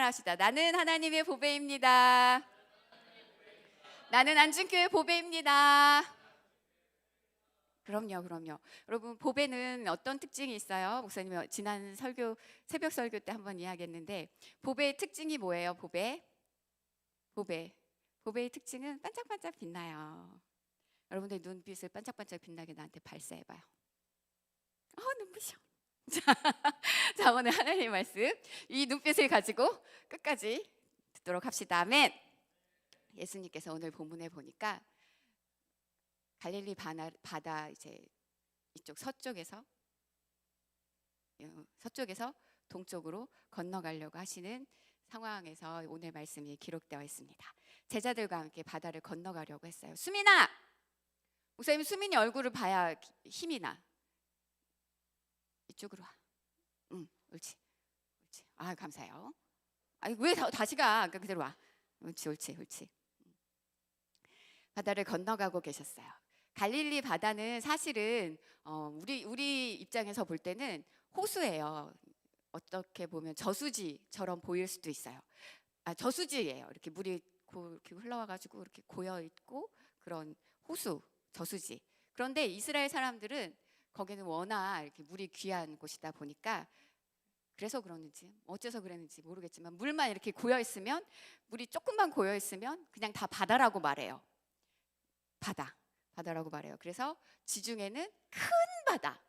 합시다. 나는 하나님의 보배입니다. 나는 안중교회 보배입니다. 그럼요. 여러분, 보배는 어떤 특징이 있어요? 목사님이 지난 설교, 새벽 설교 때 한번 이야기했는데, 보배의 특징이 뭐예요? 보배의 특징은 반짝반짝 빛나요. 여러분들 눈빛을 반짝반짝 빛나게 나한테 발사해봐요. 눈부셔. 자, 오늘 하나님의 말씀, 이 눈빛을 가지고 끝까지 듣도록 합시다. 아멘. 예수님께서 오늘 본문에 보니까 갈릴리 바다 이제 이쪽 서쪽에서 동쪽으로 건너가려고 하시는 상황에서 오늘 말씀이 기록되어 있습니다. 제자들과 함께 바다를 건너가려고 했어요. 수민아! 목사님, 수민이 얼굴을 봐야 힘이 나. 이쪽으로 와. 옳지. 아, 감사해요. 아니, 왜 다시 가? 그대로 와. 옳지. 바다를 건너가고 계셨어요. 갈릴리 바다는 사실은 우리 입장에서 볼 때는 호수예요. 어떻게 보면 저수지처럼 보일 수도 있어요. 저수지예요. 이렇게 물이 이렇게 흘러와가지고 이렇게 고여 있고 그런 호수, 저수지. 그런데 이스라엘 사람들은 거기는 워낙 이렇게 물이 귀한 곳이다 보니까 그래서 그러는지 어째서 그랬는지 모르겠지만 물만 이렇게 고여 있으면, 물이 조금만 고여 있으면 그냥 다 바다라고 말해요. 바다라고 말해요. 그래서 지중해는 큰 바다,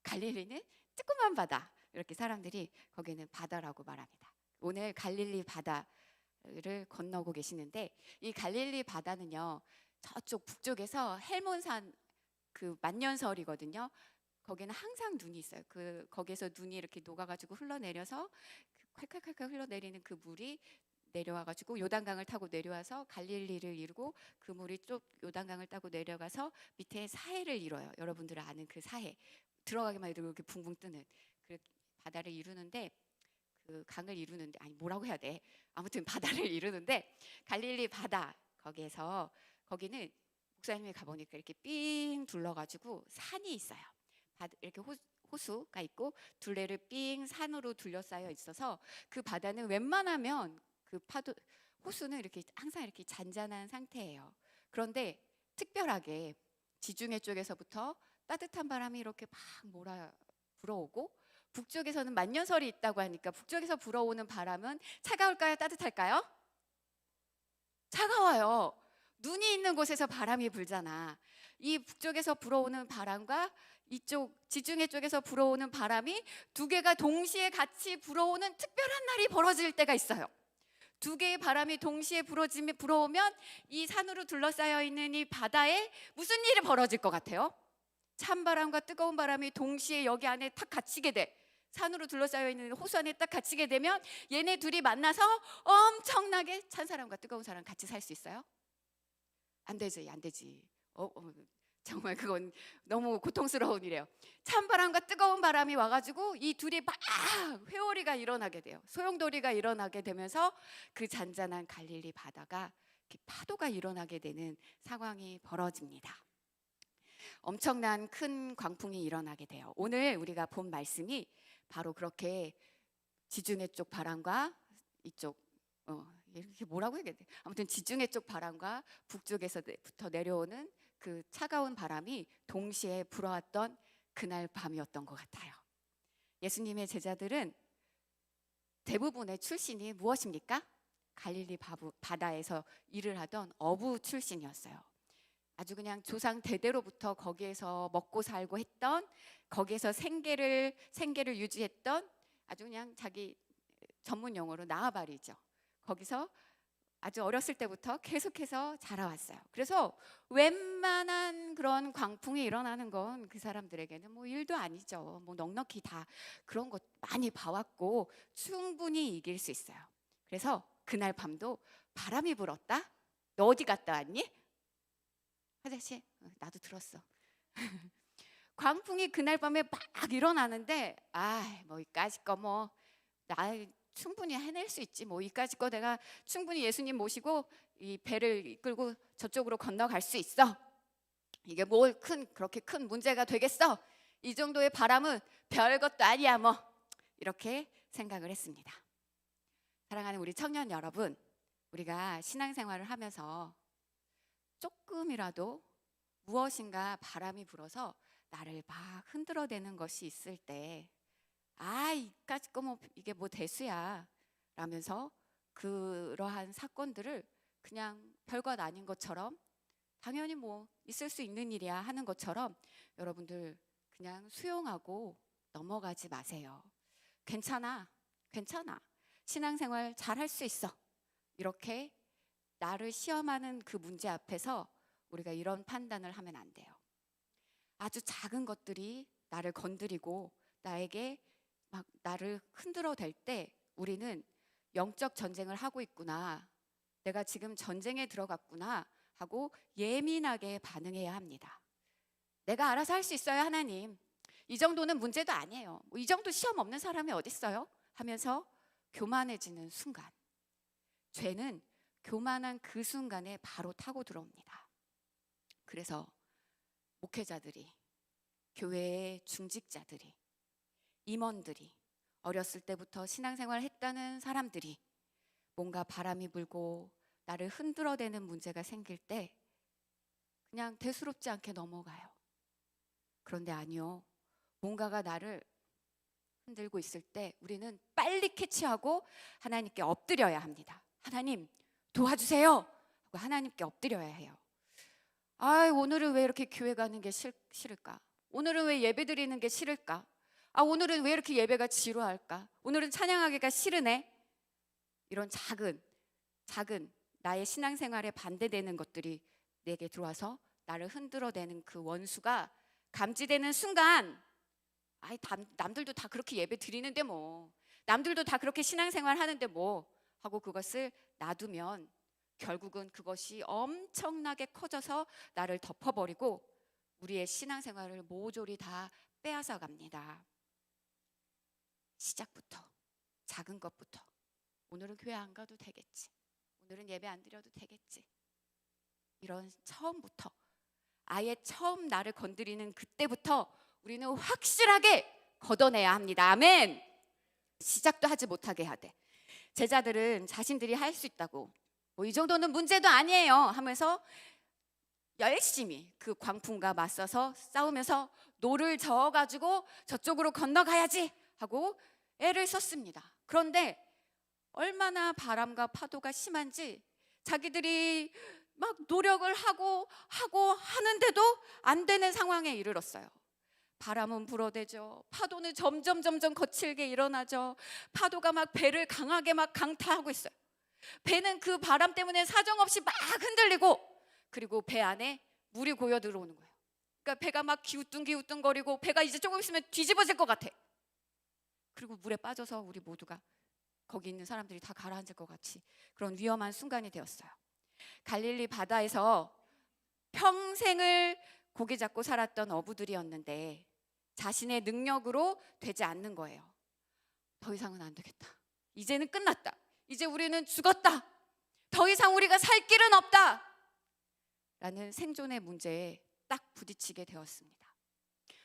갈릴리는 조그만 바다, 이렇게 사람들이 거기는 바다라고 말합니다. 오늘 갈릴리 바다를 건너고 계시는데, 이 갈릴리 바다는요, 저쪽 북쪽에서 헬몬산 그 만년설이거든요. 거기는 항상 눈이 있어요. 거기에서 눈이 이렇게 녹아가지고 흘러내려서 콸콸콸콸 흘러내리는 그 물이 내려와가지고 요단강을 타고 내려와서 갈릴리를 이루고, 그 물이 쭉 요단강을 타고 내려가서 밑에 사해를 이뤄요. 여러분들 아는 그 사해, 들어가기만 해도 이렇게 붕붕 뜨는 그 바다를 이루는데, 그 강을 이루는데, 아니 뭐라고 해야 돼? 아무튼 바다를 이루는데, 갈릴리 바다 거기는 목사님이 가보니까 이렇게 삥 둘러가지고 산이 있어요. 이렇게 호수가 있고 둘레를 삥 산으로 둘러싸여 있어서 그 바다는 웬만하면 그 호수는 이렇게 항상 이렇게 잔잔한 상태예요. 그런데 특별하게 지중해 쪽에서부터 따뜻한 바람이 이렇게 막 불어오고, 북쪽에서는 만년설이 있다고 하니까 북쪽에서 불어오는 바람은 차가울까요? 따뜻할까요? 차가워요. 눈이 있는 곳에서 바람이 불잖아. 이 북쪽에서 불어오는 바람과 이쪽 지중해 쪽에서 불어오는 바람이 두 개가 동시에 같이 불어오는 특별한 날이 벌어질 때가 있어요. 두 개의 바람이 동시에 불어오면 이 산으로 둘러싸여 있는 이 바다에 무슨 일이 벌어질 것 같아요? 찬바람과 뜨거운 바람이 동시에 여기 안에 탁 갇히게 돼. 산으로 둘러싸여 있는 호수 안에 딱 갇히게 되면 얘네 둘이 만나서 엄청나게 찬 사람과 뜨거운 사람 같이 살 수 있어요? 안 되지. 정말 그건 너무 고통스러운 일이에요. 찬바람과 뜨거운 바람이 와가지고 이 둘이 막 회오리가 일어나게 돼요. 소용돌이가 일어나게 되면서 그 잔잔한 갈릴리 바다가 파도가 일어나게 되는 상황이 벌어집니다. 엄청난 큰 광풍이 일어나게 돼요. 오늘 우리가 본 말씀이 바로 그렇게 지중해 쪽 바람과 이쪽 이렇게 뭐라고 해야 돼? 아무튼 지중해 쪽 바람과 북쪽에서부터 내려오는 그 차가운 바람이 동시에 불어왔던 그날 밤이었던 것 같아요. 예수님의 제자들은 대부분의 출신이 무엇입니까? 갈릴리 바다에서 일을 하던 어부 출신이었어요. 아주 그냥 조상 대대로부터 거기에서 먹고 살고 했던, 거기에서 생계를 유지했던, 아주 그냥 자기 전문 용어로 나아바리죠. 거기서 아주 어렸을 때부터 계속해서 자라왔어요. 그래서 웬만한 그런 광풍이 일어나는 건 그 사람들에게는 뭐 일도 아니죠. 뭐 넉넉히 다 그런 것 많이 봐왔고 충분히 이길 수 있어요. 그래서 그날 밤도 바람이 불었다? 너 어디 갔다 왔니? 화장실? 나도 들었어. 광풍이 그날 밤에 막 일어나는데, 뭐 이까짓 거 뭐 나 충분히 해낼 수 있지. 뭐 이까짓 거 내가 충분히 예수님 모시고 이 배를 이끌고 저쪽으로 건너갈 수 있어. 이게 뭘 그렇게 큰 문제가 되겠어? 이 정도의 바람은 별것도 아니야 뭐, 이렇게 생각을 했습니다. 사랑하는 우리 청년 여러분, 우리가 신앙생활을 하면서 조금이라도 무엇인가 바람이 불어서 나를 막 흔들어대는 것이 있을 때, 이까짓 거 뭐 이게 뭐 대수야 라면서 그러한 사건들을 그냥 별것 아닌 것처럼, 당연히 뭐 있을 수 있는 일이야 하는 것처럼 여러분들 그냥 수용하고 넘어가지 마세요. 괜찮아, 괜찮아. 신앙생활 잘 할 수 있어. 이렇게 나를 시험하는 그 문제 앞에서 우리가 이런 판단을 하면 안 돼요. 아주 작은 것들이 나를 건드리고 나에게 막 나를 흔들어 댈 때 우리는 영적 전쟁을 하고 있구나, 내가 지금 전쟁에 들어갔구나 하고 예민하게 반응해야 합니다. 내가 알아서 할 수 있어요, 하나님. 이 정도는 문제도 아니에요. 이 정도 시험 없는 사람이 어디 있어요? 하면서 교만해지는 순간, 죄는 교만한 그 순간에 바로 타고 들어옵니다. 그래서 목회자들이, 교회의 중직자들이, 임원들이, 어렸을 때부터 신앙생활을 했다는 사람들이 뭔가 바람이 불고 나를 흔들어대는 문제가 생길 때 그냥 대수롭지 않게 넘어가요. 그런데 아니요, 뭔가가 나를 흔들고 있을 때 우리는 빨리 캐치하고 하나님께 엎드려야 합니다. 하나님 도와주세요 하고 하나님께 엎드려야 해요. 오늘은 왜 이렇게 교회 가는 게 싫을까? 오늘은 왜 예배 드리는 게 싫을까? 오늘은 왜 이렇게 예배가 지루할까? 오늘은 찬양하기가 싫으네. 이런 작은 나의 신앙생활에 반대되는 것들이 내게 들어와서 나를 흔들어대는 그 원수가 감지되는 순간, 남들도 다 그렇게 예배 드리는데 뭐, 남들도 다 그렇게 신앙생활 하는데 뭐 하고 그것을 놔두면 결국은 그것이 엄청나게 커져서 나를 덮어버리고 우리의 신앙생활을 모조리 다 빼앗아 갑니다. 시작부터, 작은 것부터, 오늘은 교회 안 가도 되겠지, 오늘은 예배 안 드려도 되겠지, 이런 처음부터, 아예 처음 나를 건드리는 그때부터 우리는 확실하게 걷어내야 합니다. 아멘. 시작도 하지 못하게 해야 돼. 제자들은 자신들이 할 수 있다고, 뭐 이 정도는 문제도 아니에요 하면서 열심히 그 광풍과 맞서서 싸우면서 노를 저어가지고 저쪽으로 건너가야지 하고 애를 썼습니다. 그런데 얼마나 바람과 파도가 심한지 자기들이 막 노력을 하고 하는데도 안 되는 상황에 이르렀어요. 바람은 불어대죠. 파도는 점점 거칠게 일어나죠. 파도가 막 배를 강하게 막 강타하고 있어요. 배는 그 바람 때문에 사정없이 막 흔들리고, 그리고 배 안에 물이 고여 들어오는 거예요. 그러니까 배가 막 기우뚱거리고 배가 이제 조금 있으면 뒤집어질 것 같아. 그리고 물에 빠져서 우리 모두가, 거기 있는 사람들이 다 가라앉을 것 같이 그런 위험한 순간이 되었어요. 갈릴리 바다에서 평생을 고기 잡고 살았던 어부들이었는데 자신의 능력으로 되지 않는 거예요. 더 이상은 안 되겠다. 이제는 끝났다. 이제 우리는 죽었다. 더 이상 우리가 살 길은 없다. 라는 생존의 문제에 딱 부딪히게 되었습니다.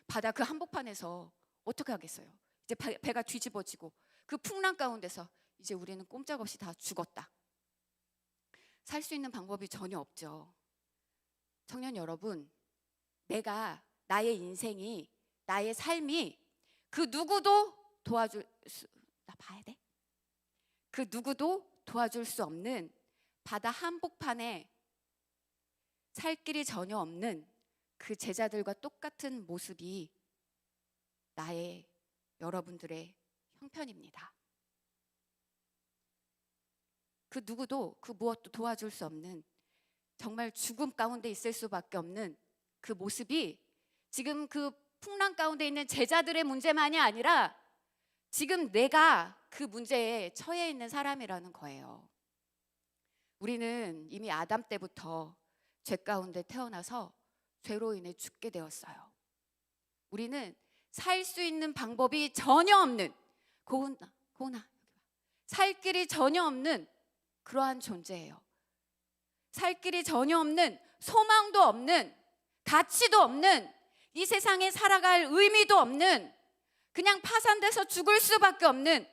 바다 그 한복판에서 어떻게 하겠어요? 이제 배가 뒤집어지고 그 풍랑 가운데서 이제 우리는 꼼짝없이 다 죽었다. 살 수 있는 방법이 전혀 없죠. 청년 여러분, 나의 인생이, 나의 삶이 그 누구도 도와줄 수, 나 봐야 돼? 그 누구도 도와줄 수 없는 바다 한복판에 살 길이 전혀 없는 그 제자들과 똑같은 모습이 나의, 여러분들의 형편입니다. 그 누구도, 그 무엇도 도와줄 수 없는, 정말 죽음 가운데 있을 수밖에 없는 그 모습이 지금 그 풍랑 가운데 있는 제자들의 문제만이 아니라 지금 내가 그 문제에 처해 있는 사람이라는 거예요. 우리는 이미 아담 때부터 죄 가운데 태어나서 죄로 인해 죽게 되었어요. 우리는 살 수 있는 방법이 전혀 없는, 고은아 살 길이 전혀 없는 그러한 존재예요. 살 길이 전혀 없는, 소망도 없는, 가치도 없는, 이 세상에 살아갈 의미도 없는, 그냥 파산돼서 죽을 수밖에 없는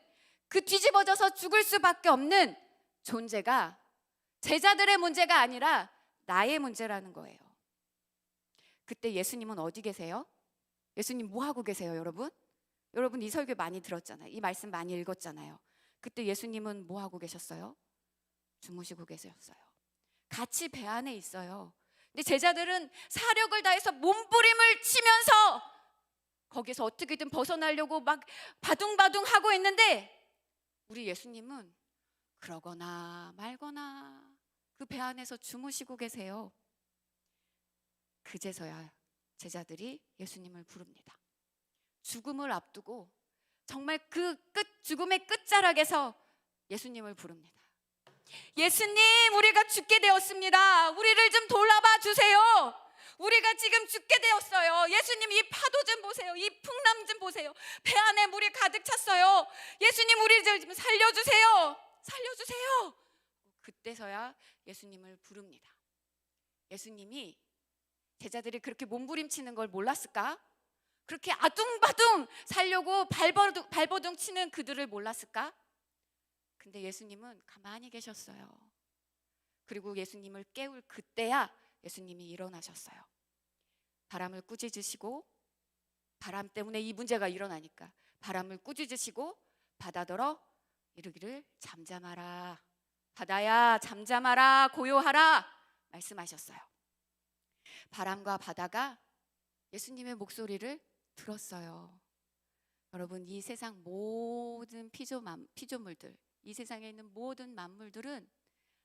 그 뒤집어져서 죽을 수밖에 없는 존재가 제자들의 문제가 아니라 나의 문제라는 거예요. 그때 예수님은 어디 계세요? 예수님 뭐 하고 계세요, 여러분? 여러분 이 설교 많이 들었잖아요. 이 말씀 많이 읽었잖아요. 그때 예수님은 뭐 하고 계셨어요? 주무시고 계셨어요. 같이 배 안에 있어요. 근데 제자들은 사력을 다해서 몸부림을 치면서 거기서 어떻게든 벗어나려고 막 바둥바둥 하고 있는데 우리 예수님은 그러거나 말거나 그 배 안에서 주무시고 계세요. 그제서야 제자들이 예수님을 부릅니다. 죽음을 앞두고 정말 그 죽음의 끝자락에서 예수님을 부릅니다. 예수님, 우리가 죽게 되었습니다. 우리를 좀 돌아봐 주세요. 우리가 지금 죽게 되었어요. 예수님, 이 파도 좀 보세요. 이 풍랑 좀 보세요. 배 안에 물이 가득 찼어요. 예수님, 우리를 좀 살려주세요. 살려주세요. 그때서야 예수님을 부릅니다. 예수님이 제자들이 그렇게 몸부림치는 걸 몰랐을까? 그렇게 아둥바둥 살려고 발버둥 치는 그들을 몰랐을까? 근데 예수님은 가만히 계셨어요. 그리고 예수님을 깨울 그때야 예수님이 일어나셨어요. 바람을 꾸짖으시고, 바람 때문에 이 문제가 일어나니까 바람을 꾸짖으시고 바다더러 이르기를 잠잠하라, 바다야 잠잠하라, 고요하라 말씀하셨어요. 바람과 바다가 예수님의 목소리를 들었어요. 여러분, 이 세상 모든 피조물들, 이 세상에 있는 모든 만물들은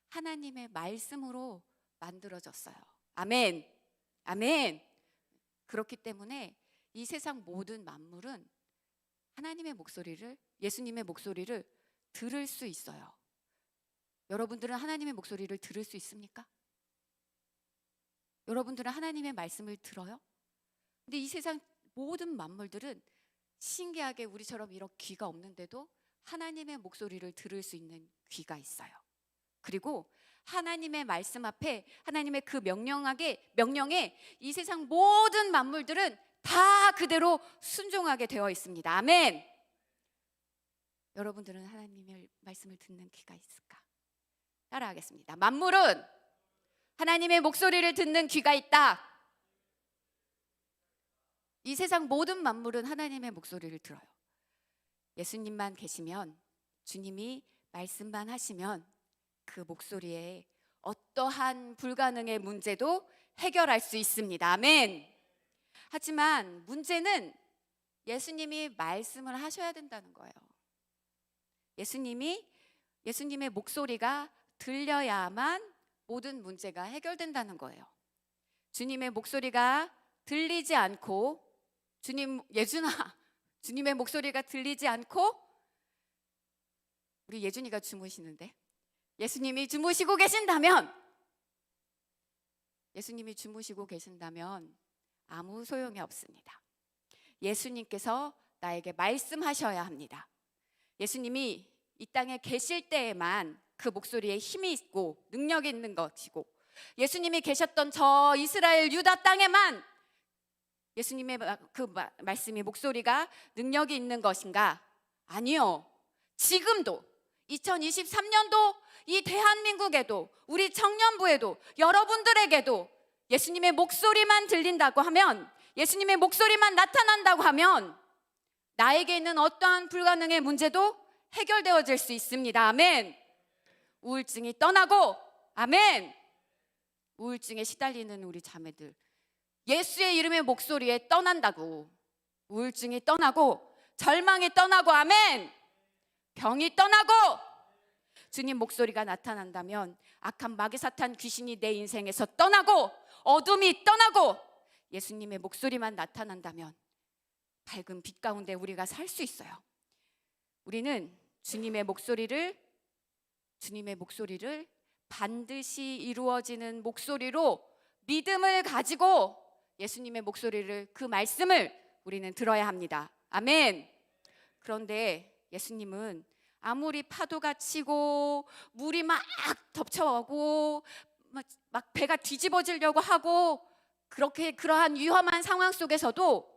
하나님의 말씀으로 만들어졌어요. 아멘. 아멘. 그렇기 때문에 이 세상 모든 만물은 하나님의 목소리를, 예수님의 목소리를 들을 수 있어요. 여러분들은 하나님의 목소리를 들을 수 있습니까? 여러분들은 하나님의 말씀을 들어요? 근데 이 세상 모든 만물들은 신기하게 우리처럼 이런 귀가 없는데도 하나님의 목소리를 들을 수 있는 귀가 있어요. 그리고 하나님의 말씀 앞에, 하나님의 그 명령에 이 세상 모든 만물들은 다 그대로 순종하게 되어 있습니다. 아멘. 여러분들은 하나님의 말씀을 듣는 귀가 있을까? 따라하겠습니다. 만물은 하나님의 목소리를 듣는 귀가 있다. 이 세상 모든 만물은 하나님의 목소리를 들어요. 예수님만 계시면, 주님이 말씀만 하시면 그 목소리에 어떠한 불가능의 문제도 해결할 수 있습니다. 아멘. 하지만 문제는 예수님이 말씀을 하셔야 된다는 거예요. 예수님의 목소리가 들려야만 모든 문제가 해결된다는 거예요. 주님의 목소리가 들리지 않고, 주님의 목소리가 들리지 않고, 우리 예준이가 주무시는데, 예수님이 주무시고 계신다면 아무 소용이 없습니다. 예수님께서 나에게 말씀하셔야 합니다. 예수님이 이 땅에 계실 때에만 그 목소리에 힘이 있고 능력이 있는 것이고, 예수님이 계셨던 저 이스라엘 유다 땅에만 예수님의 그 말씀이, 목소리가 능력이 있는 것인가? 아니요. 지금도 2023년도 이 대한민국에도, 우리 청년부에도, 여러분들에게도 예수님의 목소리만 들린다고 하면, 예수님의 목소리만 나타난다고 하면 나에게 있는 어떠한 불가능의 문제도 해결되어질 수 있습니다. 아멘. 우울증이 떠나고, 아멘. 우울증에 시달리는 우리 자매들, 예수의 이름의 목소리에 떠난다고. 우울증이 떠나고, 절망이 떠나고, 아멘. 병이 떠나고, 주님 목소리가 나타난다면 악한 마귀 사탄 귀신이 내 인생에서 떠나고, 어둠이 떠나고, 예수님의 목소리만 나타난다면 밝은 빛 가운데 우리가 살 수 있어요. 우리는 주님의 목소리를 반드시 이루어지는 목소리로, 믿음을 가지고 예수님의 목소리를, 그 말씀을 우리는 들어야 합니다. 아멘. 그런데 예수님은 아무리 파도가 치고 물이 막 덮쳐오고 막 배가 뒤집어지려고 하고, 그러한 위험한 상황 속에서도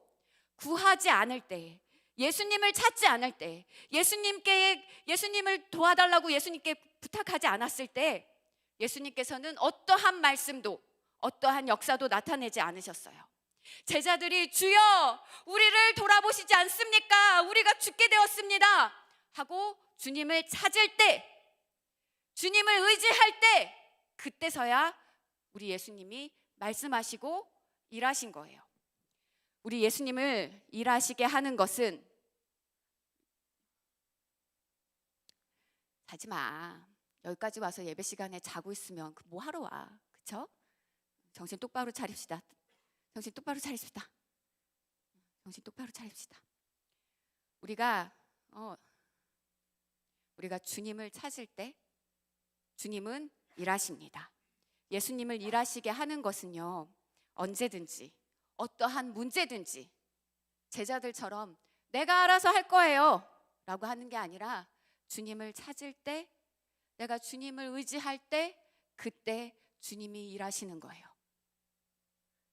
구하지 않을 때, 예수님을 찾지 않을 때, 예수님을 도와달라고 예수님께 부탁하지 않았을 때 예수님께서는 어떠한 말씀도 어떠한 역사도 나타내지 않으셨어요. 제자들이 주여 우리를 돌아보시지 않습니까? 우리가 죽게 되었습니다 하고 주님을 찾을 때, 주님을 의지할 때, 그때서야 우리 예수님이 말씀하시고 일하신 거예요. 우리 예수님을 일하시게 하는 것은 자지 마. 여기까지 와서 예배 시간에 자고 있으면 뭐 하러 와? 그쵸? 정신 똑바로 차립시다. 정신 똑바로 차립시다. 정신 똑바로 차립시다. 우리가 주님을 찾을 때 주님은 일하십니다. 예수님을 일하시게 하는 것은요, 언제든지 어떠한 문제든지 제자들처럼 내가 알아서 할 거예요 라고 하는 게 아니라 주님을 찾을 때, 내가 주님을 의지할 때, 그때 주님이 일하시는 거예요.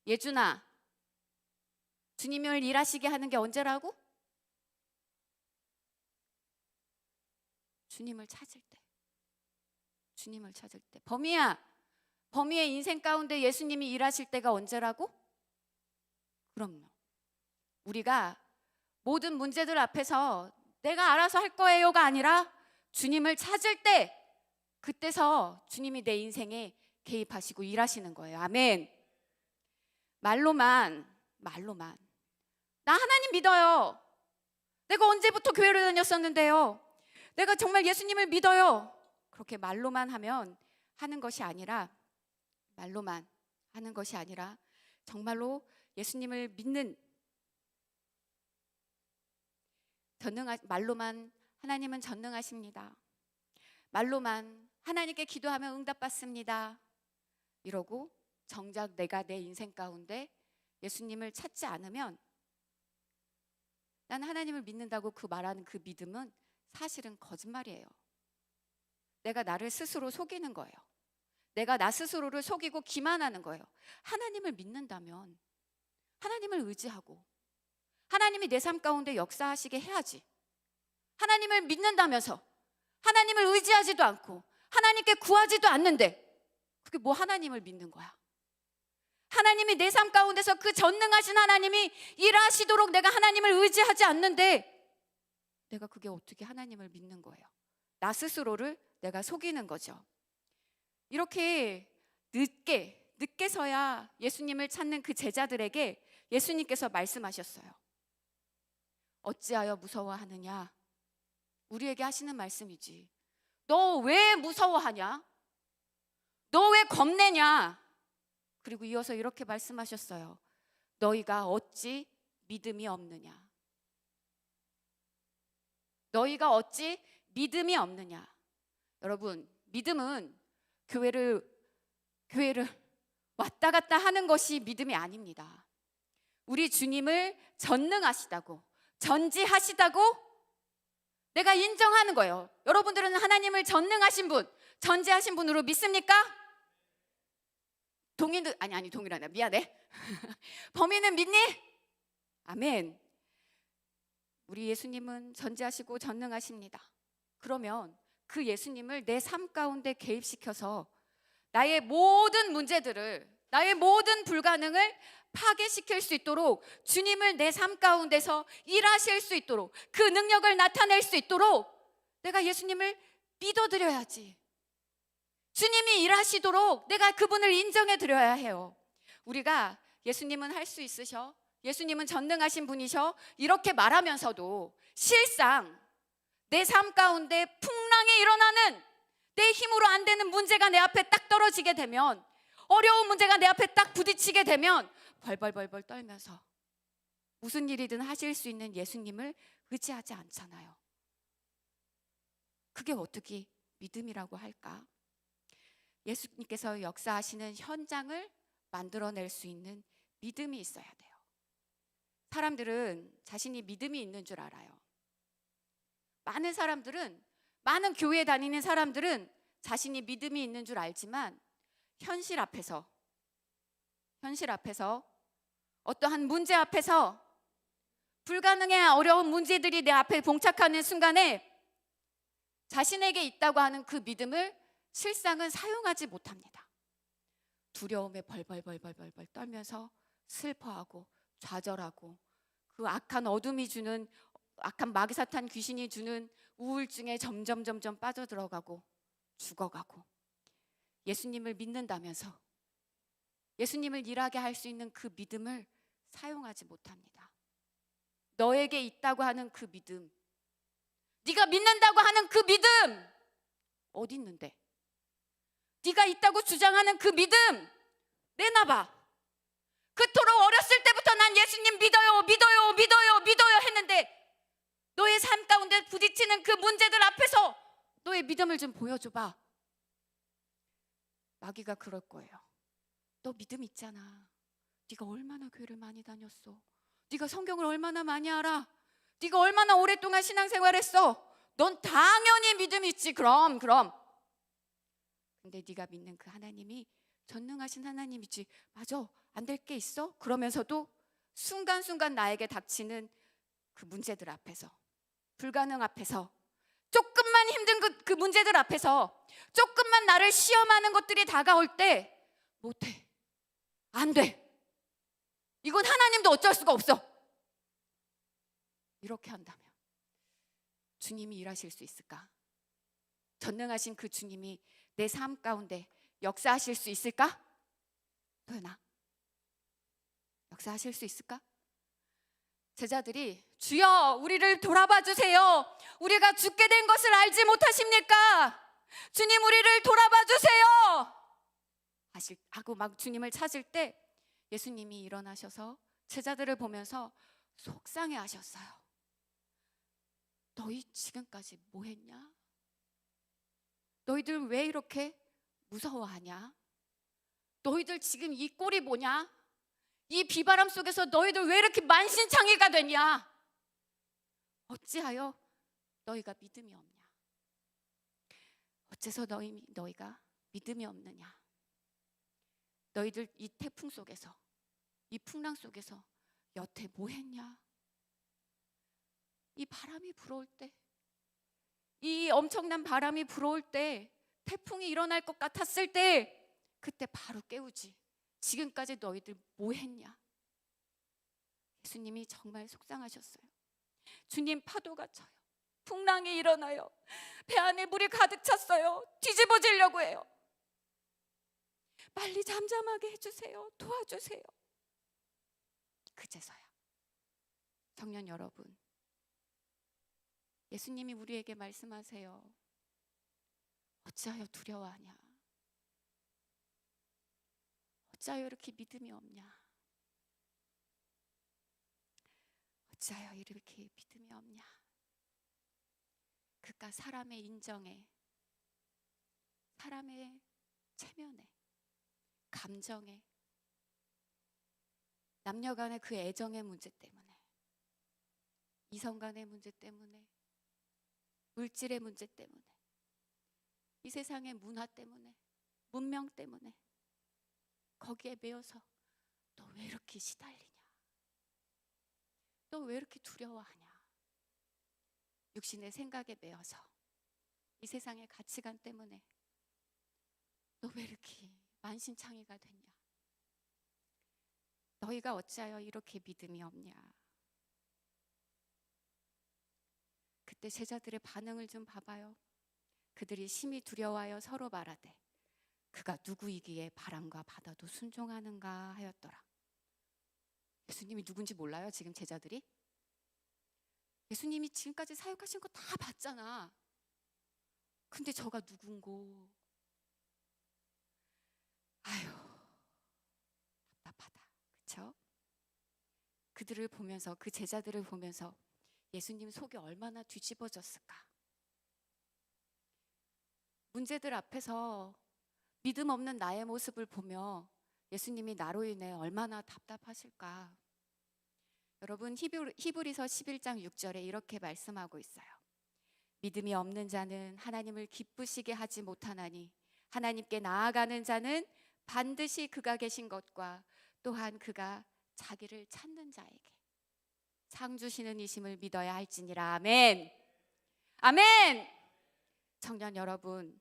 예준아, 주님을 일하시게 하는 게 언제라고? 주님을 찾을 때. 주님을 찾을 때. 범이의 인생 가운데 예수님이 일하실 때가 언제라고? 그럼요. 우리가 모든 문제들 앞에서 내가 알아서 할 거예요가 아니라 주님을 찾을 때, 그때서 주님이 내 인생에 개입하시고 일하시는 거예요. 아멘. 말로만 나 하나님 믿어요. 내가 언제부터 교회를 다녔었는데요. 내가 정말 예수님을 믿어요. 그렇게 말로만 하는 것이 아니라 정말로 예수님을 믿는, 말로만 하나님은 전능하십니다. 말로만 하나님께 기도하면 응답받습니다. 이러고 정작 내가 내 인생 가운데 예수님을 찾지 않으면, 난 하나님을 믿는다고 말하는 그 믿음은 사실은 거짓말이에요. 내가 나를 스스로 속이는 거예요. 내가 나 스스로를 속이고 기만하는 거예요. 하나님을 믿는다면 하나님을 의지하고 하나님이 내 삶 가운데 역사하시게 해야지. 하나님을 믿는다면서 하나님을 의지하지도 않고 하나님께 구하지도 않는데 그게 뭐 하나님을 믿는 거야? 하나님이 내 삶 가운데서 그 전능하신 하나님이 일하시도록 내가 하나님을 의지하지 않는데 내가 그게 어떻게 하나님을 믿는 거예요? 나 스스로를 내가 속이는 거죠. 이렇게 늦게서야 예수님을 찾는 그 제자들에게 예수님께서 말씀하셨어요. 어찌하여 무서워하느냐? 우리에게 하시는 말씀이지. 너 왜 무서워하냐? 너 왜 겁내냐? 그리고 이어서 이렇게 말씀하셨어요. 너희가 어찌 믿음이 없느냐? 너희가 어찌 믿음이 없느냐? 여러분, 믿음은 교회를 왔다 갔다 하는 것이 믿음이 아닙니다. 우리 주님을 전능하시다고, 전지하시다고 내가 인정하는 거예요. 여러분들은 하나님을 전능하신 분, 전지하신 분으로 믿습니까? 동일하네. 미안해. 범인은 믿니? 아멘. 우리 예수님은 전지하시고 전능하십니다. 그러면 그 예수님을 내 삶 가운데 개입시켜서 나의 모든 문제들을, 나의 모든 불가능을 파괴시킬 수 있도록, 주님을 내 삶 가운데서 일하실 수 있도록, 그 능력을 나타낼 수 있도록 내가 예수님을 믿어드려야지. 주님이 일하시도록 내가 그분을 인정해 드려야 해요. 우리가 예수님은 할 수 있으셔, 예수님은 전능하신 분이셔 이렇게 말하면서도 실상 내 삶 가운데 풍랑이 일어나는, 내 힘으로 안 되는 문제가 내 앞에 딱 떨어지게 되면, 어려운 문제가 내 앞에 딱 부딪히게 되면 벌벌 떨면서 무슨 일이든 하실 수 있는 예수님을 의지하지 않잖아요. 그게 어떻게 믿음이라고 할까? 예수님께서 역사하시는 현장을 만들어낼 수 있는 믿음이 있어야 돼요. 사람들은 자신이 믿음이 있는 줄 알아요. 많은 교회 다니는 사람들은 자신이 믿음이 있는 줄 알지만 현실 앞에서 어떠한 문제 앞에서 불가능의 어려운 문제들이 내 앞에 봉착하는 순간에 자신에게 있다고 하는 그 믿음을 실상은 사용하지 못합니다. 두려움에 벌벌 떨면서 슬퍼하고 좌절하고 그 악한 어둠이 주는, 악한 마귀사탄 귀신이 주는 우울증에 점점 빠져들어가고 죽어가고, 예수님을 믿는다면서 예수님을 일하게 할 수 있는 그 믿음을 사용하지 못합니다. 너에게 있다고 하는 그 믿음, 네가 믿는다고 하는 그 믿음 어디 있는데? 네가 있다고 주장하는 그 믿음 내놔봐. 그토록 어렸을 때부터 난 예수님 믿어요 했는데 너의 삶 가운데 부딪히는 그 문제들 앞에서 너의 믿음을 좀 보여줘봐. 마귀가 그럴 거예요. 너 믿음 있잖아. 네가 얼마나 교회를 많이 다녔어. 네가 성경을 얼마나 많이 알아. 네가 얼마나 오랫동안 신앙생활했어. 넌 당연히 믿음 있지. 그럼. 근데 네가 믿는 그 하나님이 전능하신 하나님이지. 맞아, 안 될 게 있어? 그러면서도 순간순간 나에게 닥치는 그 문제들 앞에서, 불가능 앞에서, 조금만 힘든 그 문제들 앞에서, 조금만 나를 시험하는 것들이 다가올 때 못해, 안 돼, 이건 하나님도 어쩔 수가 없어, 이렇게 한다면 주님이 일하실 수 있을까? 전능하신 그 주님이 내 삶 가운데 역사하실 수 있을까? 도연아, 역사하실 수 있을까? 제자들이 주여 우리를 돌아봐 주세요. 우리가 죽게 된 것을 알지 못하십니까? 주님 우리를 돌아봐 주세요 하고 막 주님을 찾을 때 예수님이 일어나셔서 제자들을 보면서 속상해 하셨어요. 너희 지금까지 뭐 했냐? 너희들 왜 이렇게 무서워하냐? 너희들 지금 이 꼴이 뭐냐? 이 비바람 속에서 너희들 왜 이렇게 만신창이가 됐냐? 어찌하여 너희가 믿음이 없냐? 어째서 너희가 믿음이 없느냐? 너희들 이 태풍 속에서, 이 풍랑 속에서 여태 뭐 했냐? 이 바람이 불어올 때, 이 엄청난 바람이 불어올 때, 태풍이 일어날 것 같았을 때 그때 바로 깨우지. 지금까지 너희들 뭐 했냐? 예수님이 정말 속상하셨어요. 주님, 파도가 쳐요. 풍랑이 일어나요. 배 안에 물이 가득 찼어요. 뒤집어지려고 해요. 빨리 잠잠하게 해주세요. 도와주세요. 그제서야 청년 여러분, 예수님이 우리에게 말씀하세요. 어찌하여 두려워하냐? 어찌하여 이렇게 믿음이 없냐? 어찌하여 이렇게 믿음이 없냐? 그깟 사람의 인정에, 사람의 체면에, 감정에, 남녀 간의 그 애정의 문제 때문에, 이성 간의 문제 때문에, 물질의 문제 때문에, 이 세상의 문화 때문에, 문명 때문에 거기에 매여서 너 왜 이렇게 시달리냐? 너 왜 이렇게 두려워하냐? 육신의 생각에 매여서, 이 세상의 가치관 때문에 너 왜 이렇게 만신창이가 됐냐? 너희가 어찌하여 이렇게 믿음이 없냐? 그때 제자들의 반응을 좀 봐봐요. 그들이 심히 두려워하여 서로 말하되 그가 누구이기에 바람과 바다도 순종하는가 하였더라. 예수님이 누군지 몰라요? 지금 제자들이? 예수님이 지금까지 사역하신 거 다 봤잖아. 근데 저가 누군고? 아유, 답답하다. 그렇죠? 그들을 보면서, 그 제자들을 보면서 예수님 속이 얼마나 뒤집어졌을까? 문제들 앞에서 믿음 없는 나의 모습을 보며 예수님이 나로 인해 얼마나 답답하실까? 여러분, 히브리서 11장 6절에 이렇게 말씀하고 있어요. 믿음이 없는 자는 하나님을 기쁘시게 하지 못하나니 하나님께 나아가는 자는 반드시 그가 계신 것과 또한 그가 자기를 찾는 자에게 상 주시는 이심을 믿어야 할지니라. 아멘. 아멘. 청년 여러분,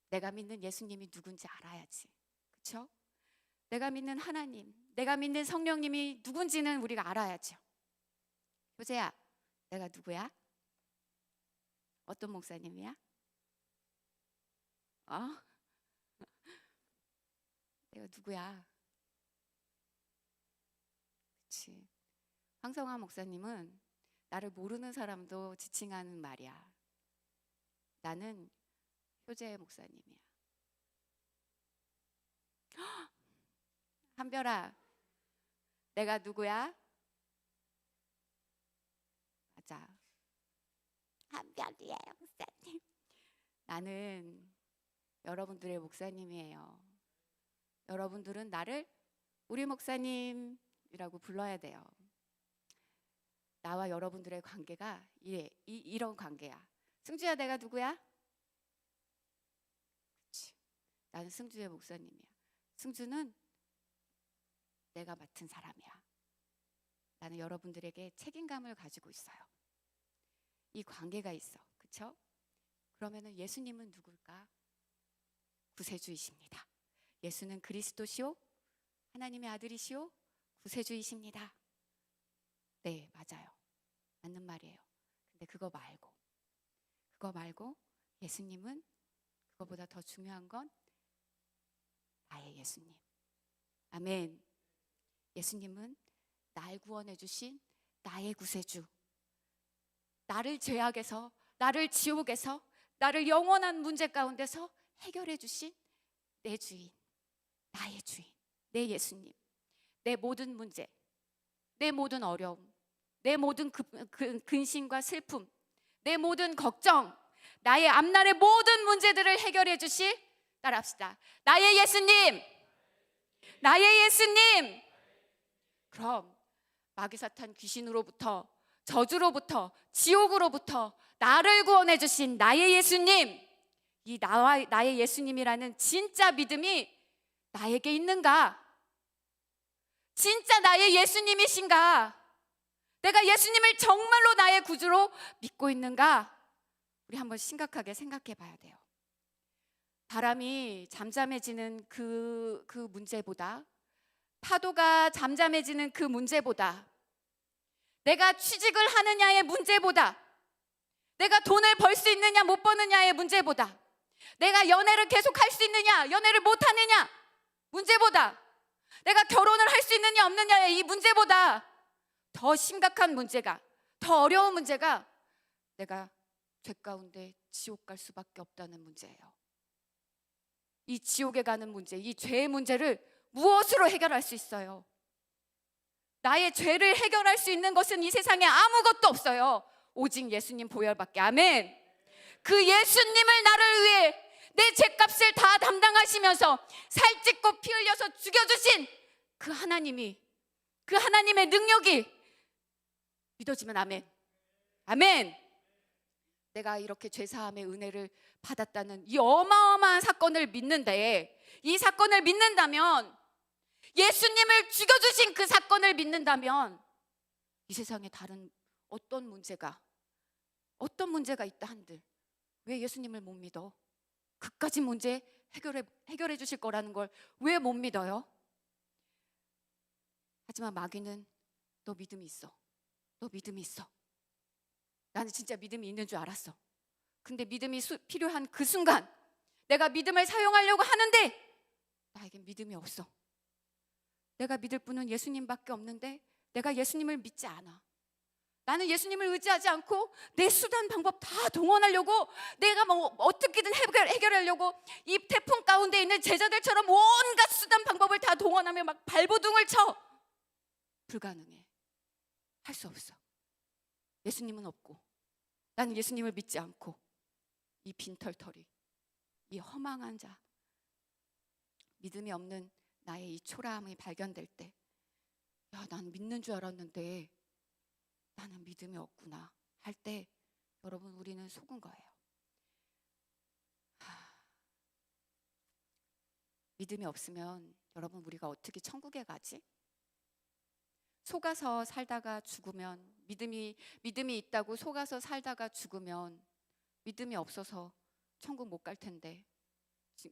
내가 믿는 예수님이 누군지 알아야지. 그렇죠? 내가 믿는 하나님, 내가 믿는 성령님이 누군지는 우리가 알아야죠. 효재야, 내가 누구야? 어떤 목사님이야? 내가 누구야? 그렇지. 황성화 목사님은 나를 모르는 사람도 지칭하는 말이야. 나는 효재 목사님이야. 한별아, 내가 누구야? 맞아, 한별이에요, 목사님. 나는 여러분들의 목사님이에요. 여러분들은 나를 우리 목사님이라고 불러야 돼요. 나와 여러분들의 관계가 이런 관계야. 승주야, 내가 누구야? 그치. 나는 승주의 목사님이야. 승주는 내가 맡은 사람이야. 나는 여러분들에게 책임감을 가지고 있어요. 이 관계가 있어. 그렇죠? 그러면은 예수님은 누굴까? 구세주이십니다. 예수는 그리스도시요, 하나님의 아들이시요, 구세주이십니다. 네, 맞아요. 맞는 말이에요. 근데 그거 말고 예수님은, 그거보다 더 중요한 건 나의 예수님. 아멘. 예수님은 날 구원해 주신 나의 구세주, 나를 죄악에서, 나를 지옥에서, 나를 영원한 문제 가운데서 해결해 주신 내 주인, 나의 주인, 내 예수님. 내 모든 문제, 내 모든 어려움, 내 모든 근심과 슬픔, 내 모든 걱정, 나의 앞날의 모든 문제들을 해결해 주실, 따라합시다, 나의 예수님. 나의 예수님. 그럼 마귀사탄 귀신으로부터, 저주로부터, 지옥으로부터 나를 구원해 주신 나의 예수님, 이 나의 예수님이라는 진짜 믿음이 나에게 있는가? 진짜 나의 예수님이신가? 내가 예수님을 정말로 나의 구주로 믿고 있는가? 우리 한번 심각하게 생각해 봐야 돼요. 바람이 잠잠해지는 그 문제보다, 파도가 잠잠해지는 그 문제보다, 내가 취직을 하느냐의 문제보다, 내가 돈을 벌 수 있느냐 못 버느냐의 문제보다, 내가 연애를 계속 할 수 있느냐 연애를 못 하느냐 문제보다, 내가 결혼을 할 수 있느냐 없느냐의 이 문제보다 더 심각한 문제가, 더 어려운 문제가 내가 죄 가운데 지옥 갈 수밖에 없다는 문제예요. 이 지옥에 가는 문제, 이 죄의 문제를 무엇으로 해결할 수 있어요? 나의 죄를 해결할 수 있는 것은 이 세상에 아무것도 없어요. 오직 예수님 보혈밖에. 아멘. 그 예수님을 나를 위해 내 죄값을 다 담당하시면서 살찢고 피 흘려서 죽여주신 그 하나님이, 그 하나님의 능력이 믿어지면 아멘. 아멘. 내가 이렇게 죄사함의 은혜를 받았다는 이 어마어마한 사건을 믿는데, 이 사건을 믿는다면, 예수님을 죽여주신 그 사건을 믿는다면, 이 세상에 다른 어떤 문제가 있다 한들 왜 예수님을 못 믿어? 그까지 문제 해결해 주실 거라는 걸 왜 못 믿어요? 하지만 마귀는 너 믿음이 있어. 너 믿음이 있어. 나는 진짜 믿음이 있는 줄 알았어. 근데 믿음이 필요한 그 순간 내가 믿음을 사용하려고 하는데 나에겐 믿음이 없어. 내가 믿을 분은 예수님밖에 없는데 내가 예수님을 믿지 않아. 나는 예수님을 의지하지 않고 내 수단 방법 다 동원하려고, 내가 뭐 어떻게든 해결하려고 이 태풍 가운데 있는 제자들처럼 온갖 수단 방법을 다 동원하며 막 발버둥을 쳐. 불가능해. 할 수 없어. 예수님은 없고 나는 예수님을 믿지 않고 이 빈털터리, 이 허망한 자, 믿음이 없는 나의 이 초라함이 발견될 때, 야, 난 믿는 줄 알았는데 나는 믿음이 없구나 할 때, 여러분, 우리는 속은 거예요. 믿음이 없으면 여러분, 우리가 어떻게 천국에 가지? 속아서 살다가 죽으면, 믿음이 있다고 속아서 살다가 죽으면 믿음이 없어서 천국 못 갈 텐데,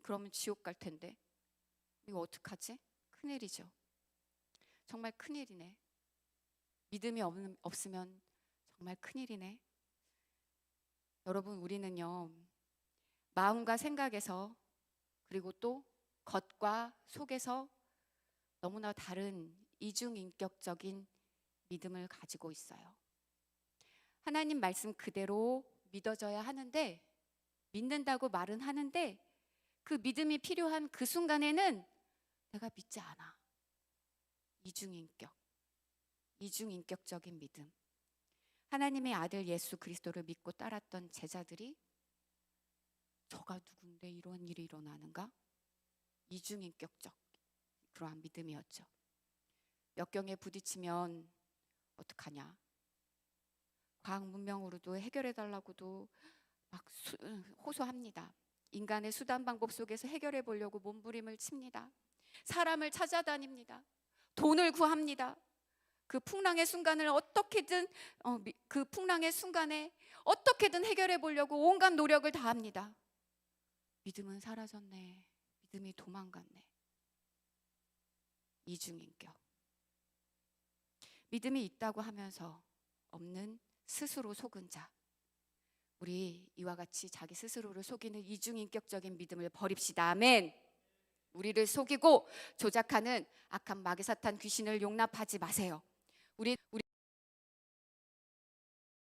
그러면 지옥 갈 텐데, 이거 어떡하지? 큰일이죠. 정말 큰일이네. 믿음이 없으면 정말 큰일이네. 여러분, 우리는요, 마음과 생각에서, 그리고 또 겉과 속에서 너무나 다른 이중인격적인 믿음을 가지고 있어요. 하나님 말씀 그대로 믿어져야 하는데, 믿는다고 말은 하는데, 그 믿음이 필요한 그 순간에는 내가 믿지 않아. 이중인격적인 믿음. 하나님의 아들 예수 그리스도를 믿고 따랐던 제자들이 저가 누군데 이런 일이 일어나는가? 이중인격적 그러한 믿음이었죠. 역경에 부딪히면 어떡하냐? 과학 문명으로도 해결해달라고도 막 호소합니다. 인간의 수단 방법 속에서 해결해 보려고 몸부림을 칩니다. 사람을 찾아다닙니다. 돈을 구합니다. 그 풍랑의 순간을 어떻게든 그 풍랑의 순간에 어떻게든 해결해 보려고 온갖 노력을 다합니다. 믿음은 사라졌네. 믿음이 도망갔네. 이중인격. 믿음이 있다고 하면서 없는 스스로 속은 자. 우리 이와 같이 자기 스스로를 속이는 이중인격적인 믿음을 버립시다. 아멘. 우리를 속이고 조작하는 악한 마귀사탄 귀신을 용납하지 마세요. 우리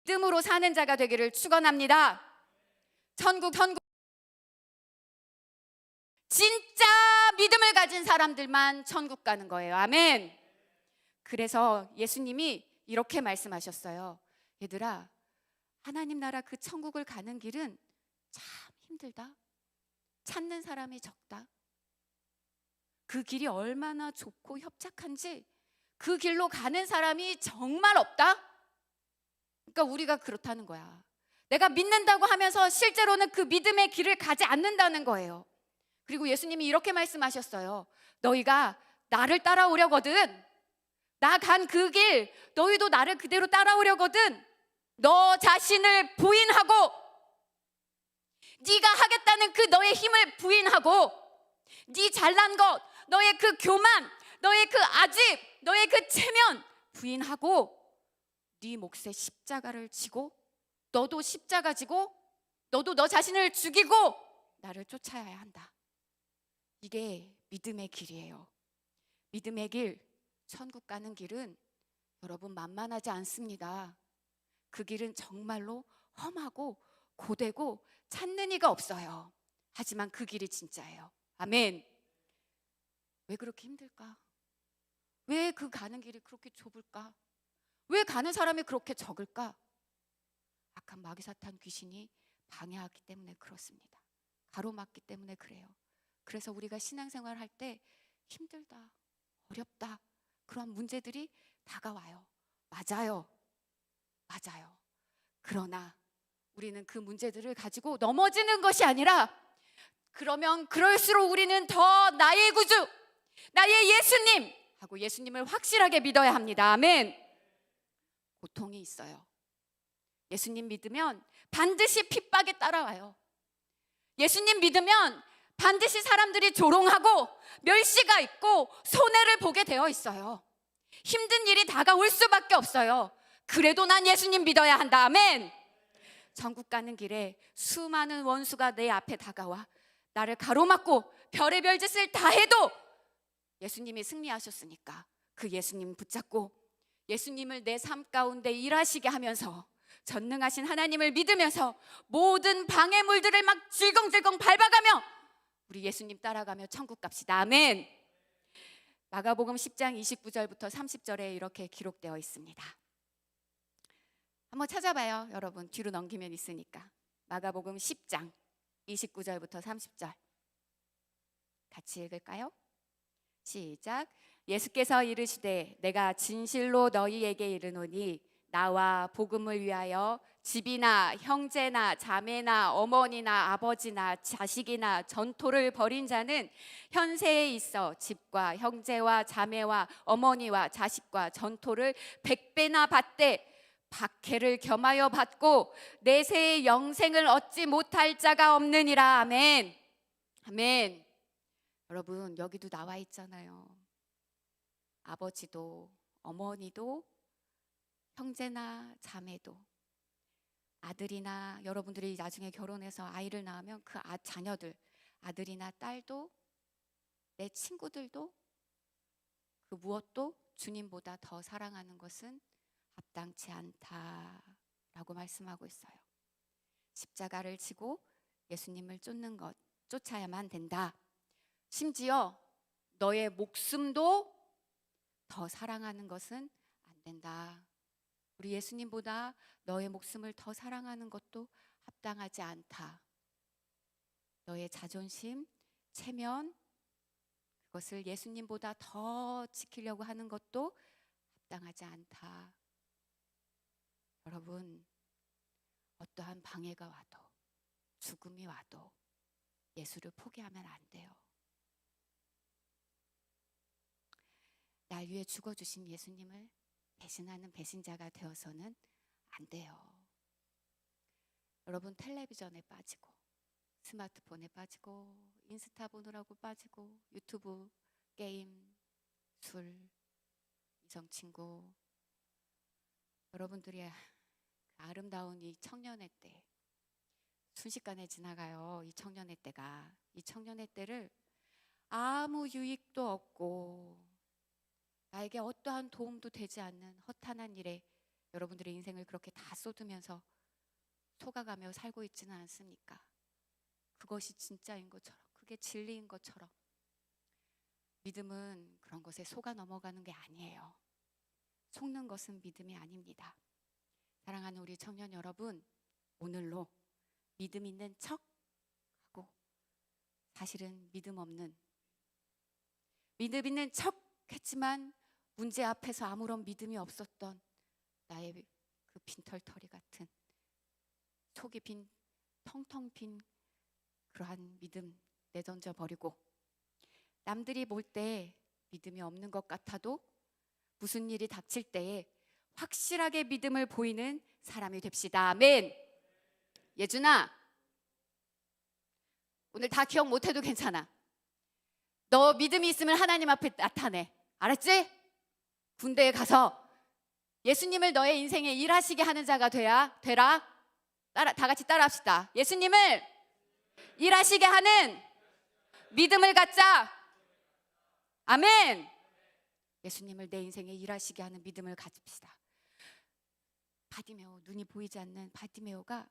믿음으로 사는 자가 되기를 축원합니다. 천국 진짜 믿음을 가진 사람들만 천국 가는 거예요. 아멘. 그래서 예수님이 이렇게 말씀하셨어요. 얘들아, 하나님 나라 그 천국을 가는 길은 참 힘들다. 찾는 사람이 적다. 그 길이 얼마나 좁고 협착한지 그 길로 가는 사람이 정말 없다. 그러니까 우리가 그렇다는 거야. 내가 믿는다고 하면서 실제로는 그 믿음의 길을 가지 않는다는 거예요. 그리고 예수님이 이렇게 말씀하셨어요. 너희가 나를 따라오려거든, 나 간 그 길 너희도 나를 그대로 따라오려거든, 너 자신을 부인하고 네가 하겠다는 그 너의 힘을 부인하고 네 잘난 것, 너의 그 교만, 너의 그 아집, 너의 그 체면 부인하고 네 몫에 십자가를 지고 너도 십자가 지고 너도 너 자신을 죽이고 나를 쫓아야 한다. 이게 믿음의 길이에요. 믿음의 길, 천국 가는 길은 여러분 만만하지 않습니다. 그 길은 정말로 험하고 고되고 찾는 이가 없어요. 하지만 그 길이 진짜예요. 아멘. 왜 그렇게 힘들까? 왜 그 가는 길이 그렇게 좁을까? 왜 가는 사람이 그렇게 적을까? 악한 마귀사탄 귀신이 방해하기 때문에 그렇습니다. 가로막기 때문에 그래요. 그래서 우리가 신앙생활 할 때 힘들다, 어렵다, 그런 문제들이 다가와요. 맞아요. 그러나 우리는 그 문제들을 가지고 넘어지는 것이 아니라, 그러면 그럴수록 우리는 더 나의 구주, 나의 예수님 하고 예수님을 확실하게 믿어야 합니다. 아멘. 고통이 있어요. 예수님 믿으면 반드시 핍박에 따라와요. 예수님 믿으면 반드시 사람들이 조롱하고 멸시가 있고 손해를 보게 되어 있어요. 힘든 일이 다가올 수밖에 없어요. 그래도 난 예수님 믿어야 한다. 아멘. 천국 가는 길에 수많은 원수가 내 앞에 다가와 나를 가로막고 별의별 짓을 다 해도 예수님이 승리하셨으니까 그 예수님 붙잡고 예수님을 내 삶 가운데 일하시게 하면서 전능하신 하나님을 믿으면서 모든 방해물들을 막 질겅질겅 밟아가며 우리 예수님 따라가며 천국 갑시다. 아멘. 마가복음 10장 29절부터 30절에 이렇게 기록되어 있습니다. 한번 찾아봐요. 여러분 뒤로 넘기면 있으니까. 마가복음 10장 29절부터 30절 같이 읽을까요? 시작. 예수께서 이르시되 내가 진실로 너희에게 이르노니 나와 복음을 위하여 집이나 형제나 자매나 어머니나 아버지나 자식이나 전토를 벌인 자는 현세에 있어 집과 형제와 자매와 어머니와 자식과 전토를 100배나 받되 박해를 겸하여 받고 내세의 영생을 얻지 못할 자가 없느니라. 아멘. 아멘. 여러분, 여기도 나와 있잖아요. 아버지도 어머니도 형제나 자매도 아들이나 여러분들이 나중에 결혼해서 아이를 낳으면 그 자녀들, 아들이나 딸도 내 친구들도 그 무엇도 주님보다 더 사랑하는 것은 합당치 않다라고 말씀하고 있어요. 십자가를 지고 예수님을 쫓는 것, 쫓아야만 된다. 심지어 너의 목숨도 더 사랑하는 것은 안 된다. 우리 예수님보다 너의 목숨을 더 사랑하는 것도 합당하지 않다. 너의 자존심, 체면, 그것을 예수님보다 더 지키려고 하는 것도 합당하지 않다. 여러분, 어떠한 방해가 와도 죽음이 와도 예수를 포기하면 안 돼요. 날 위해 죽어주신 예수님을 배신하는 배신자가 되어서는 안 돼요. 여러분, 텔레비전에 빠지고 스마트폰에 빠지고 인스타 보느라고 빠지고 유튜브, 게임, 술, 이성친구, 여러분들이 아름다운 이 청년의 때 순식간에 지나가요. 이 청년의 때가. 이 청년의 때를 아무 유익도 없고 나에게 어떠한 도움도 되지 않는 허탄한 일에 여러분들의 인생을 그렇게 다 쏟으면서 속아가며 살고 있지는 않습니까? 그것이 진짜인 것처럼, 그게 진리인 것처럼. 믿음은 그런 것에 속아 넘어가는 게 아니에요. 속는 것은 믿음이 아닙니다. 사랑하는 우리 청년 여러분, 오늘로 믿음 있는 척하고 사실은 믿음 없는, 믿음 있는 척 했지만 문제 앞에서 아무런 믿음이 없었던 나의 그 빈털터리 같은 속이 빈, 텅텅 빈 그러한 믿음 내던져 버리고 남들이 볼 때 믿음이 없는 것 같아도 무슨 일이 닥칠 때에 확실하게 믿음을 보이는 사람이 됩시다. 아멘. 예준아, 오늘 다 기억 못해도 괜찮아. 너 믿음이 있으면 하나님 앞에 나타내. 알았지? 군대에 가서 예수님을 너의 인생에 일하시게 하는 자가 되라. 다 같이 따라합시다. 예수님을 일하시게 하는 믿음을 갖자. 아멘. 예수님을 내 인생에 일하시게 하는 믿음을 가집시다. 바디메오, 눈이 보이지 않는 바디메오가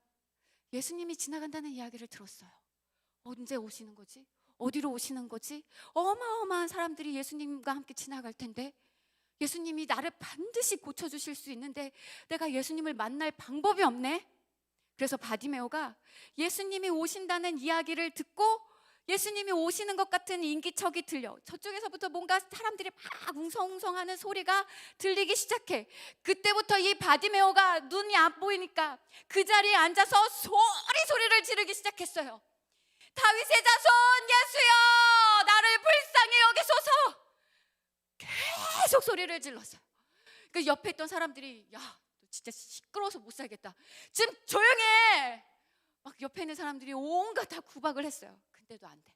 예수님이 지나간다는 이야기를 들었어요. 언제 오시는 거지? 어디로 오시는 거지? 어마어마한 사람들이 예수님과 함께 지나갈 텐데 예수님이 나를 반드시 고쳐주실 수 있는데 내가 예수님을 만날 방법이 없네. 그래서 바디메오가 예수님이 오신다는 이야기를 듣고 예수님이 오시는 것 같은 인기척이 들려. 저쪽에서부터 뭔가 사람들이 막 웅성웅성하는 소리가 들리기 시작해. 그때부터 이 바디메오가 눈이 안 보이니까 그 자리에 앉아서 소리를 지르기 시작했어요. 다윗의 자손 예수여, 나를 불쌍히 여기소서. 계속 소리를 질렀어요. 그 옆에 있던 사람들이 야, 너 진짜 시끄러워서 못 살겠다. 좀 조용해. 막 옆에 있는 사람들이 온갖 다 구박을 했어요. 근데도 안 돼.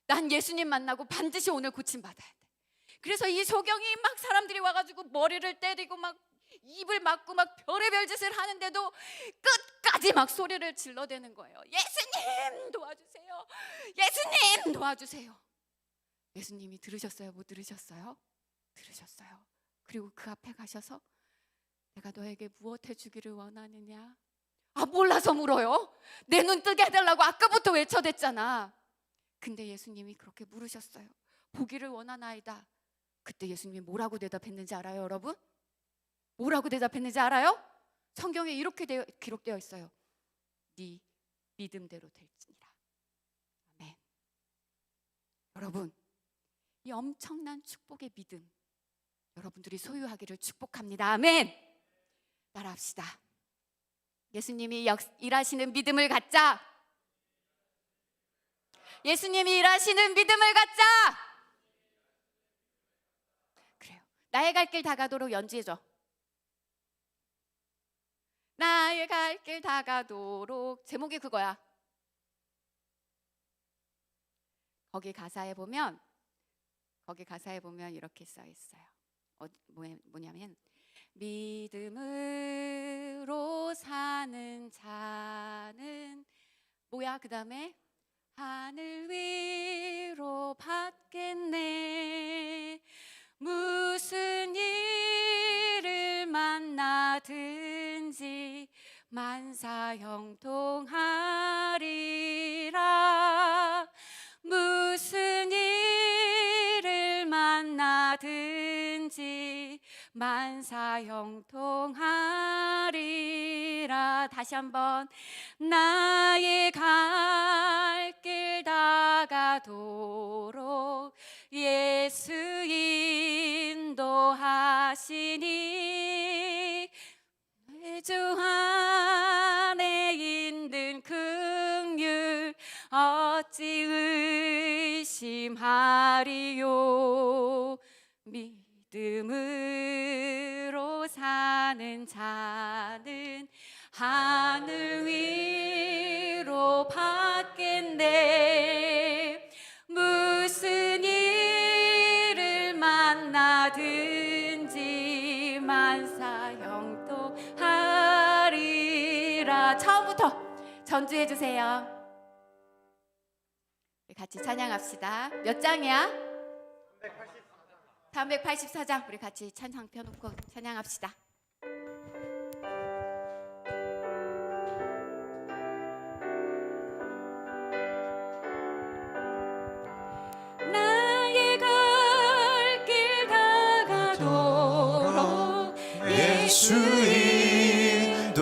난 예수님 만나고 반드시 오늘 고침 받아야 돼. 그래서 이 소경이 막 사람들이 와가지고 머리를 때리고 막 입을 막고 막 별의별 짓을 하는데도 끝까지 막 소리를 질러대는 거예요. 예수님 도와주세요. 예수님 도와주세요. 예수님이 들으셨어요? 못 들으셨어요? 들으셨어요. 그리고 그 앞에 가셔서 내가 너에게 무엇 해주기를 원하느냐? 아, 몰라서 물어요. 내 눈 뜨게 해달라고 아까부터 외쳐댔잖아. 근데 예수님이 그렇게 물으셨어요. 보기를 원하나이다. 그때 예수님이 뭐라고 대답했는지 알아요, 여러분? 뭐라고 대답했는지 알아요? 성경에 이렇게 기록되어 있어요. 네 믿음대로 될지니라. 아멘. 여러분, 이 엄청난 축복의 믿음 여러분들이 소유하기를 축복합니다. 아멘. 따라합시다. 예수님이 일하시는 믿음을 갖자. 예수님이 일하시는 믿음을 갖자. 그래요. 나의 갈 길 다가도록 연주해줘. 나의 갈 길 다가도록. 제목이 그거야. 거기 가사에 보면 이렇게 써 있어요. 뭐냐면 믿음으로 사는 자는 뭐야? 그 다음에 하늘 위로 받겠네. 무슨 일을 만나든지 만사형통하리라. 무슨 일을 만나든지 만사형통하리라. 다시 한번. 나의 갈 길 다가도록 예수 인도하시니 주 안에 있는 긍휼 어찌 의심하리요. 믿음으로 사는 자는 하늘 위로 받겠네. 무슨 일을 만나든지 만사형통하리라. 처음부터 전주해 주세요. 같이 찬양합시다. 몇 장이야? 384장. 우리 같이 찬양 펴놓고 찬양합시다. 나의 갈 길 다가도록 예수 인도하시니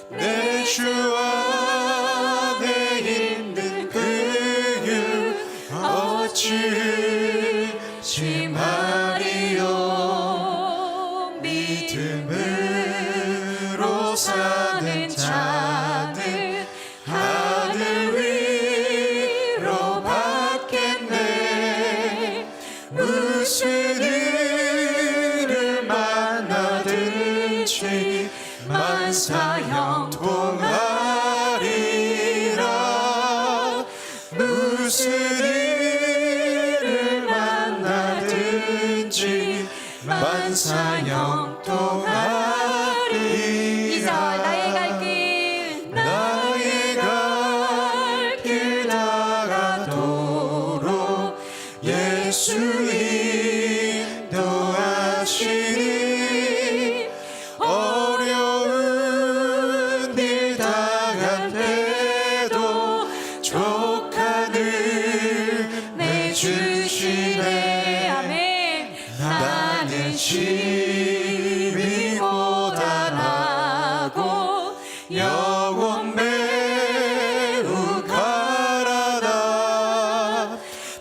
내 주 안에 있는 긍휼 어찌 의심하리요. 믿음으로 사는 자는 하늘 위로 받겠네. 무슨 일을 만나든지 만사형통하리라. 무슨 일을 만나든지 만사형통하리라. 2절. 나의 갈 길 나의 갈 길 다가도록 예수 인도하시니 어려운 일 당할 때도 족한 은혜 주시네. 아멘. 나는 심히 고단하고 영혼 매우 가라다.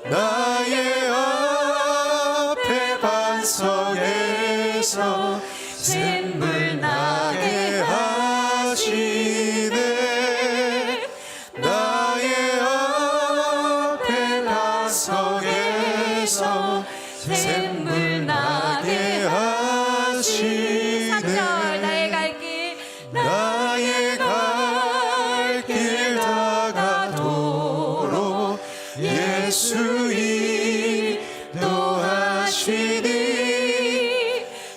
나의 앞에 반석에서 샘물 나게 하시네. 나의 앞에 반석에서 샘물 나게 하시네. 3절. 나의 갈 길 나의 갈 길 다가도록 예수 인도하시니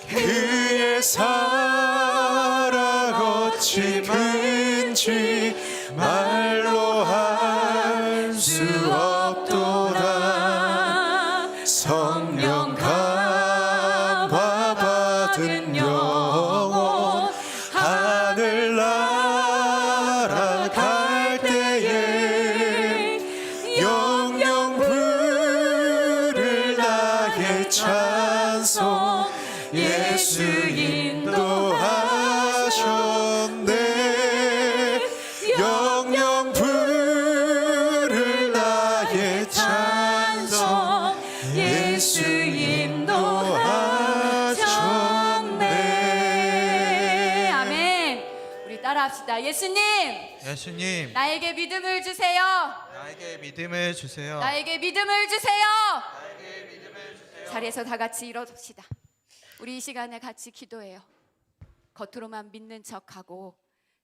그의 사랑 어찌 큰지 말로 할 수 없도다. 성령 감화 받은 영혼 하늘 날아갈 때에 영영 부를 나의 찬송 예수 인도하셨네. 영영 부를 나의 찬송 예수 인도하셨네. 예수님, 예수님, 나에게 믿음을 주세요. 나에게 믿음을 주세요. 나에게 믿음을 주세요. 자리에서 다 같이 일어섭시다. 우리 이 시간에 같이 기도해요. 겉으로만 믿는 척하고